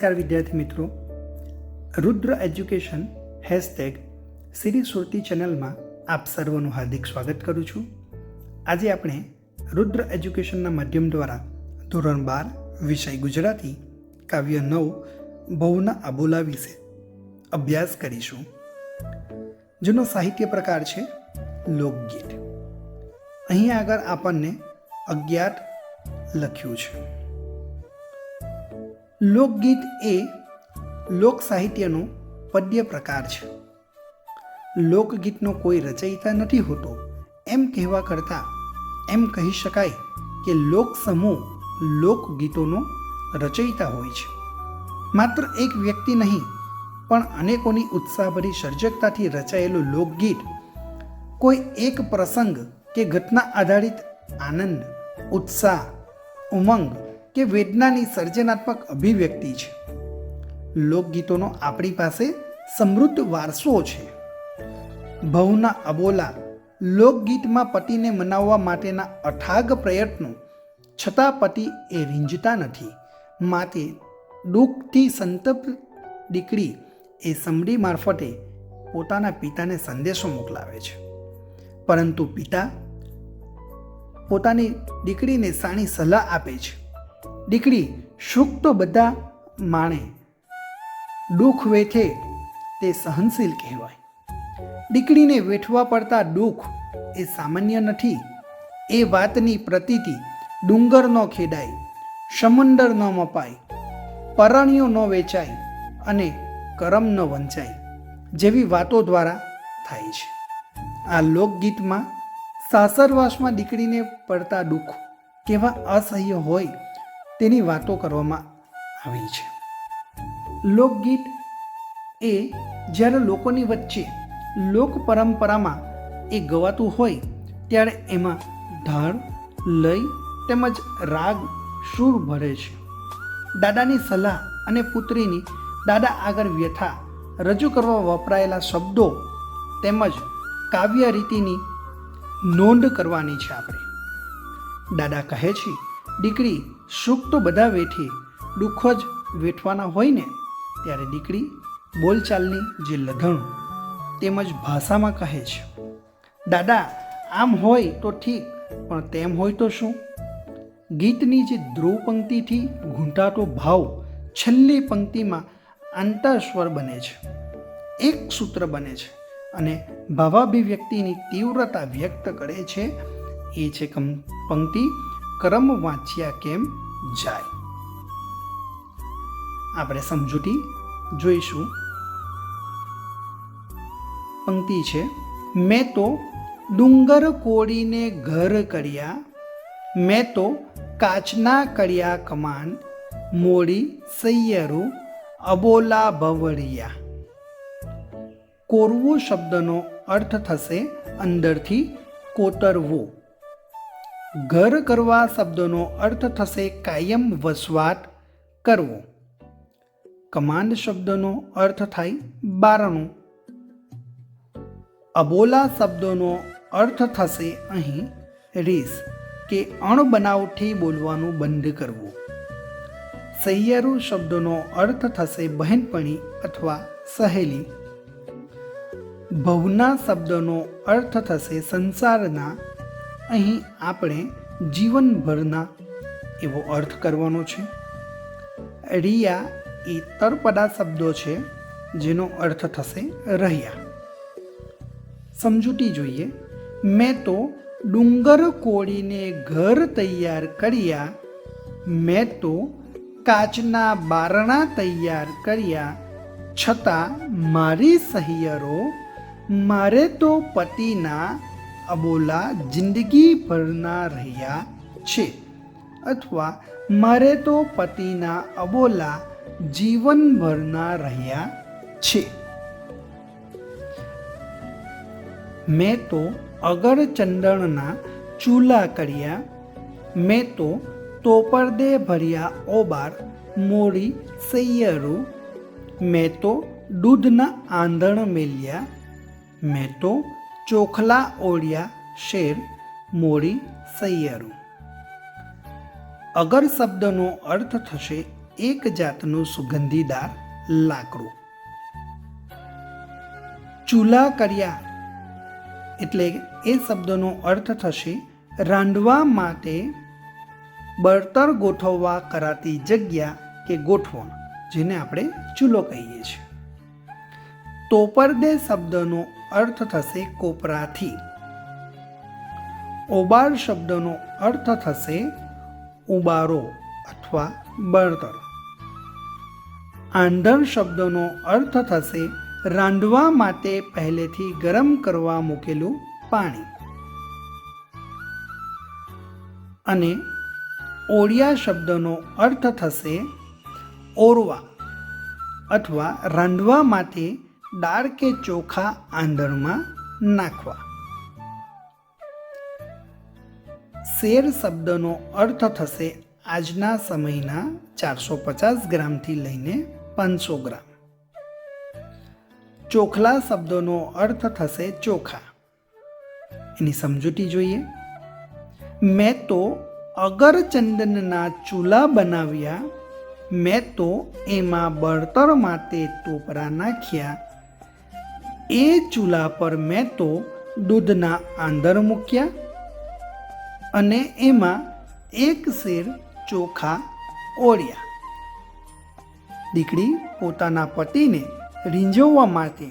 નમસ્કાર વિદ્યાર્થી મિત્રો, રુદ્ર એજ્યુકેશન હેશટેગ સિરી સુરતી ચેનલમાં આપ સર્વનું હાર્દિક સ્વાગત કરું છું. આજે આપણે રુદ્ર એજ્યુકેશનના માધ્યમ દ્વારા ધોરણ 12 વિષય ગુજરાતી કાવ્ય 9 ભવના અબોલા વિશે અભ્યાસ કરીશું, જેનો સાહિત્ય પ્રકાર છે લોકગીત. અહીં આગળ આપણને અજ્ઞાત લખ્યું છે. લોકગીત એ લોક સાહિત્યનો પદ્ય પ્રકાર છે. લોકગીતનો કોઈ રચયિતા નથી હોતો એમ કહેવા કરતાં એમ કહી શકાય કે લોક સમૂહ લોકગીતોનો રચયિતા હોય છે. માત્ર એક વ્યક્તિ નહીં પણ અનેકોની ઉત્સાહભરી સર્જકતાથી રચાયેલું લોકગીત કોઈ એક પ્રસંગ કે ઘટના આધારિત આનંદ, ઉત્સાહ, ઉમંગ કે વેદનાની સર્જનાત્મક અભિવ્યક્તિ છે. લોકગીતોનો આપણી પાસે સમૃદ્ધ વારસો છે. ભવના અબોલા લોકગીતમાં પતિને મનાવવા માટેના અથાગ પ્રયત્નો છતાં પતિ એ રીંઝતા નથી. માટે દુઃખથી સંતપ્ત દીકરી એ સમડી મારફતે પોતાના પિતાને સંદેશો મોકલાવે છે, પરંતુ પિતા પોતાની દીકરીને સાણી સલાહ આપે છે. દીકરી સુખ તો બધા માણે, દુઃખ વેઠે તે સહનશીલ કહેવાય. દીકરીને વેઠવા પડતા દુઃખ એ સામાન્ય નથી. એ વાતની પ્રતીતિ ડુંગર ન ખેડાય, સમુંદર ન મપાય, પરણ્યો ન વેચાય અને કરમ ન વંચાય જેવી વાતો દ્વારા થાય છે. આ લોકગીતમાં સાસરવાસમાં દીકરીને પડતા દુઃખ કેવા અસહ્ય હોય તેની વાતો કરવામાં આવી છે. લોકગીત એ જ્યારે લોકોની વચ્ચે લોક પરંપરામાં એ ગવાતું હોય ત્યારે એમાં ઢાળ, લય તેમજ રાગ, સૂર ભરે છે. દાદાની સલાહ અને પુત્રીની દાદા આગળ વ્યથા રજૂ કરવા વપરાયેલા શબ્દો તેમજ કાવ્ય રીતિની નોંધ કરવાની છે આપણે. દાદા કહે છે, દીકરી સુખ તો બધા વેઠે, દુઃખ જ વેઠવાના હોય ને. ત્યારે દીકરી બોલચાલની જે લઢણ તેમજ ભાષામાં કહે છે, દાદા આમ હોય તો ઠીક, પણ તેમ હોય તો શું? ગીતની જે ધ્રુવ પંક્તિથી ઘૂંટાતો ભાવ છેલ્લી પંક્તિમાં આંતરસ્વર બને છે, એક સૂત્ર બને છે અને ભાવાભિવ્યક્તિની તીવ્રતા વ્યક્ત કરે છે. એ છે પંક્તિ કરમ વાંચ્યા કેમ જાય. આપણે સમજૂતી જોઈશું. પંક્તિ છે, મેં તો ડુંગર કોડીને ઘર કર્યા, મેં તો કાચના કર્યા કમાન, મોડી સૈયરો અબોલા ભવરિયા. કોરવું શબ્દનો અર્થ થશે અંદરથી કોતરવો. ઘર કરવા શબ્દનો અર્થ થશે કાયમ વસવાટ કરવો. કમાન્ડ શબ્દનો અર્થ થાય બારણું. અબોલા શબ્દનો અર્થ થશે અહીં રીસ કે અણબનાવથી બોલવાનું બંધ કરવું. સૈયરું શબ્દનો અર્થ થશે બહેનપણી અથવા સહેલી. ભવના શબ્દનો અર્થ થશે સંસારના. અહીં આપણે જીવનભરના એવો અર્થ કરવાનો છે. રિયા એ તળપદા શબ્દો છે જેનો અર્થ થશે રહ્યા. સમજૂતી જોઈએ. મેં તો ડુંગર કોડીને ઘર તૈયાર કર્યા, મેં તો કાચના બારણા તૈયાર કર્યા, છતાં મારી સહિયરો મારે તો પતિના અબોલા જિંદગીભરના રહ્યા છે, અથવા મારે તો પતિના અબોલા જીવનભરના રહ્યા છે. મેં તો અગર ચંદનના ચૂલા કર્યા, મેં તો તોપરદે ભર્યા ઓબાર, મોડી સૈયરો, મેં તો દૂધના આંધણ મેલ્યા, મેં તો ચોખલા ઓળ્યા શેર, મોડી સૈયરો. અગર શબ્દનો અર્થ થશે એક જાતનું સુગંધીદાર લાકડું. ચૂલા કર્યા એટલે એ શબ્દનો અર્થ થશે રાંધવા માટે બળતર ગોઠવવા કરાતી જગ્યા કે ગોઠવણ, જેને આપણે ચૂલો કહીએ છીએ. તોપરદે શબ્દનો અર્થ થશે કોપરાથી. ઓબાર શબ્દનો અર્થ થશે ઉબારો અથવા બળતર. આંધણ શબ્દનો અર્થ થશે રાંધવા માટે પહેલેથી ગરમ કરવા મૂકેલું પાણી. અને ઓળિયા શબ્દનો અર્થ થશે ઓરવા અથવા રાંધવા માટે દાળ કે ચોખા આંધણમાં નાખવા. શેર શબ્દનો અર્થ થશે આજના સમયના 450 ગ્રામથી લઈને 500 ગ્રામ. ચોખલા શબ્દનો અર્થ થશે ચોખા. એની સમજૂતી જોઈએ. મેં તો અગરચંદનના ચૂલા બનાવ્યા, મેં તો એમાં બળતર માટે ટોપરા નાખ્યા, એ ચૂલા પર મેં તો દૂધના આંધણ મૂક્યા અને એમાં એક શેર ચોખા ઓળ્યા. દીકરી પોતાના પતિને રીંઝવવા માટે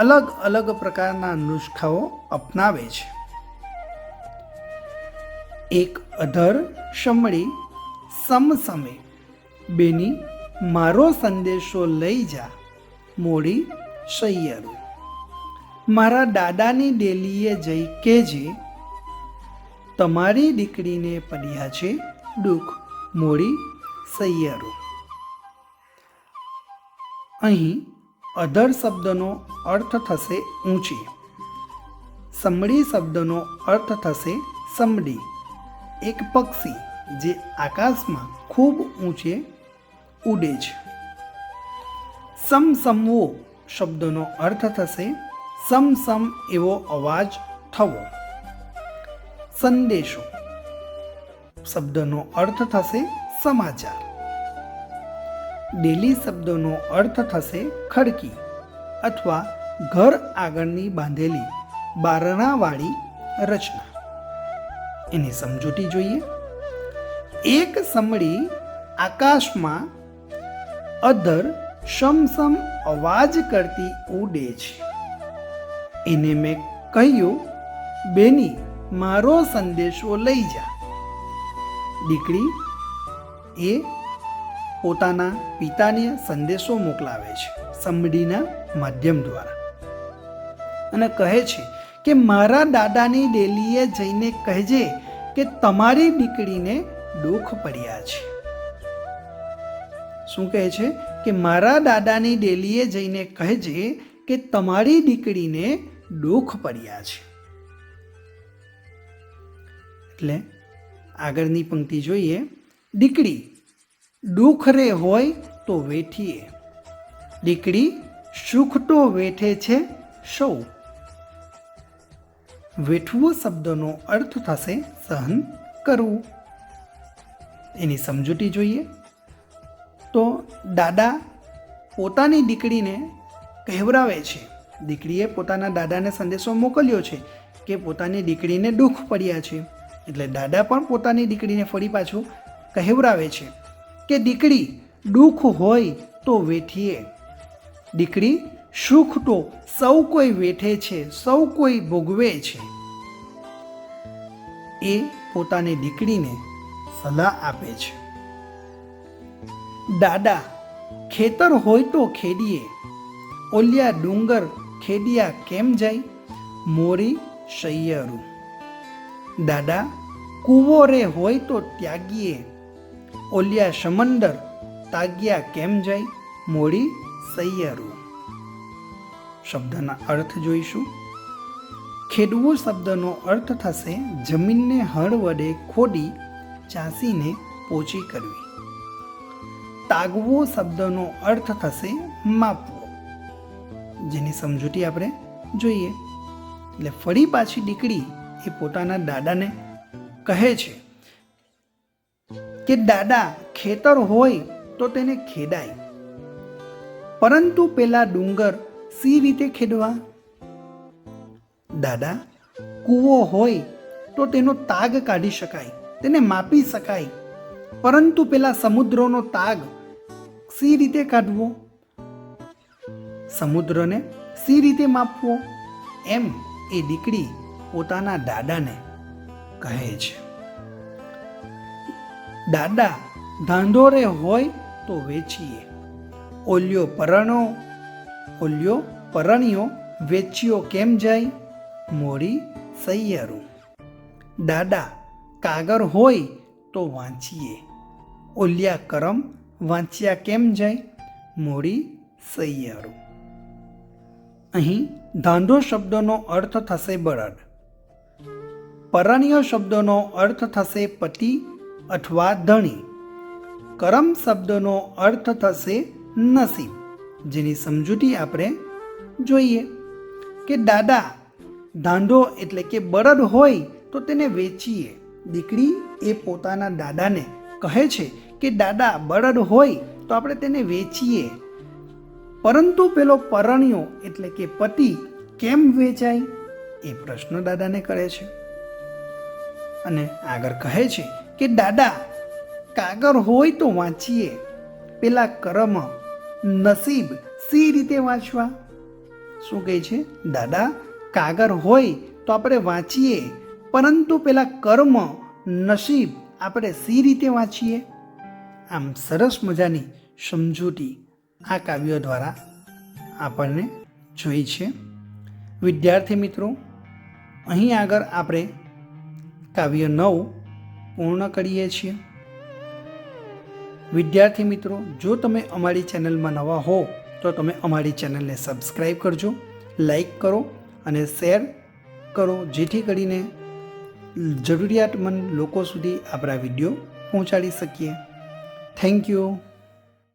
અલગ અલગ પ્રકારના નુસ્ખાઓ અપનાવે છે. એક અધર શમડી સમસમે, બેની મારો સંદેશો લઈ જા, મોડી સૈયરું. મારા દાદાની ડેલીએ જઈ કહેજે, તમારી દીકરીને પડ્યા છે દુઃખ, મોડી સૈયરું. અહીં અધર શબ્દનો અર્થ થશે ઊંચી. સમડી શબ્દનો અર્થ થશે સમડી, એક પક્ષી જે આકાશમાં ખૂબ ઊંચે ઉડે છે. સમસમવો શબ્દનો અર્થ થશે સમસમ એવો અવાજ થવો. સંદેશો શબ્દનો અર્થ થશે સમાચાર. ડેલી શબ્દનો અર્થ થશે ખડકી અથવા ઘર આગળની બાંધેલી બારણાવાળી રચના. એની સમજૂતી જોઈએ. એક સમડી આકાશમાં અધર સમસમ અવાજ કરતી ઉડે છે. એને મેં કહ્યું, બેની મારો સંદેશો લઈ જા. દીકરી એ પોતાના પિતાને સંદેશો મોકલાવે છે સમડીના માધ્યમ દ્વારા અને કહે છે કે મારા દાદાની ડેલીએ જઈને કહેજે કે તમારી દીકરીને દુઃખ પડ્યા છે. શું કહે છે કે મારા દાદાની ડેલીએ જઈને કહેજે કે તમારી દીકરીને દુઃખ પડ્યા છે. એટલે આગળની પંક્તિ જોઈએ. દીકરી દુઃખ રે હોય તો વેઠીએ, દીકરી સુખ તો વેઠે છે સૌ. વેઠવું શબ્દનો અર્થ થશે સહન કરવું. એની સમજૂતી જોઈએ. તો દાદા પોતાની દીકરીને કહેવરાવે છે. દીકરીએ પોતાના દાદાને સંદેશો મોકલ્યો છે કે પોતાની દીકરીને દુઃખ પડ્યા છે. એટલે દાદા પણ પોતાની દીકરીને ફરી પાછું કહેવરાવે છે કે દીકરી દુઃખ હોય તો વેઠીએ, દીકરી સુખ તો સૌ કોઈ વેઠે છે, સૌ કોઈ ભોગવે છે. એ પોતાની દીકરીને સલાહ આપે છે. દાદા ખેતર હોય તો ખેડીએ, ઓલિયા ડુંગર ખેડિયા કેમ જાય, મોરી સૈયરું. દાદા કૂવો રે હોય તો ત્યાગીએ, ઓલિયા સમંદર તાગ્યા કેમ જાય, મોડી સૈયરું. શબ્દના અર્થ જોઈશું. ખેડવું શબ્દનો અર્થ થશે જમીનને હળ વડે ખોદી ચાસીને પોચી કરવી. તાગવો શબ્દનો અર્થ થશે માપવો, જેની સમજૂતી આપણે જોઈએ. એટલે ફરી પાછી દીકરી એ પોતાના દાદાને કહે છે કે દાદા ખેતર હોય તો તેને ખેડાય, પરંતુ પેલા ડુંગર સી રીતે ખેડવા? દાદા, કૂવો હોય તો તેનો તાગ કાઢી શકાય, તેને માપી શકાય, પરંતુ પેલા સમુદ્રનો તાગ સી રીતે કાઢવો? સમુદ્રને સી રીતે માપવો? એમ એ દીકરી પોતાના દાદાને કહે છે. દાદા, ધાંધોરે હોય તો વેચીએ, ઓલ્યો પરણ્યો વેચ્યો કેમ જાય? મોડી સૈયરું. દાદા, કાગર હોય તો વાંચીએ, ઓલ્યા કરમ વાંચ્યા કેમ જાય? મોડી સૈયરું. અહીં ધાંધો શબ્દનો અર્થ થશે બળદ, પરણ્ય શબ્દનો અર્થ થશે પતિ અથવા ધણી, કરમ શબ્દનો અર્થ થશે નસીબ. જેની સમજૂતી આપણે જોઈએ કે દાદા, ધાંધો એટલે કે બળદ હોય તો તેને વેચીએ. દીકરી એ પોતાના દાદાને કહે છે કે દાદા, બળદ હોય તો આપણે તેને વેચીએ, પરંતુ પેલો પરણ્યો એટલે કે પતિ કેમ વેચાય? એ પ્રશ્ન દાદાને કરે છે. અને આગળ કહે છે કે દાદા, કાગર હોય તો વાંચીએ, પેલા કર્મ નસીબ સી રીતે વાંચવા? શું કહે છે? દાદા, કાગર હોય તો આપણે વાંચીએ, પરંતુ પેલા કર્મ નસીબ આપણે સી રીતે વાંચીએ? આમ સરસ મજાની સમજૂતી આ કાવ્ય દ્વારા આપણને જોઈ છે. વિદ્યાર્થી મિત્રો, અહીં આગળ આપણે કાવ્ય 9 પૂર્ણ કરીએ છીએ. વિદ્યાર્થી મિત્રો, જો તમે અમારી ચેનલમાં નવા હો તો તમે અમારી ચેનલને સબસ્ક્રાઈબ કરજો, લાઈક કરો અને શેર કરો, જેથી કરીને જરૂરિયાતમંદ લોકો સુધી આપણા વિડીયો પહોંચાડી શકીએ. Thank you.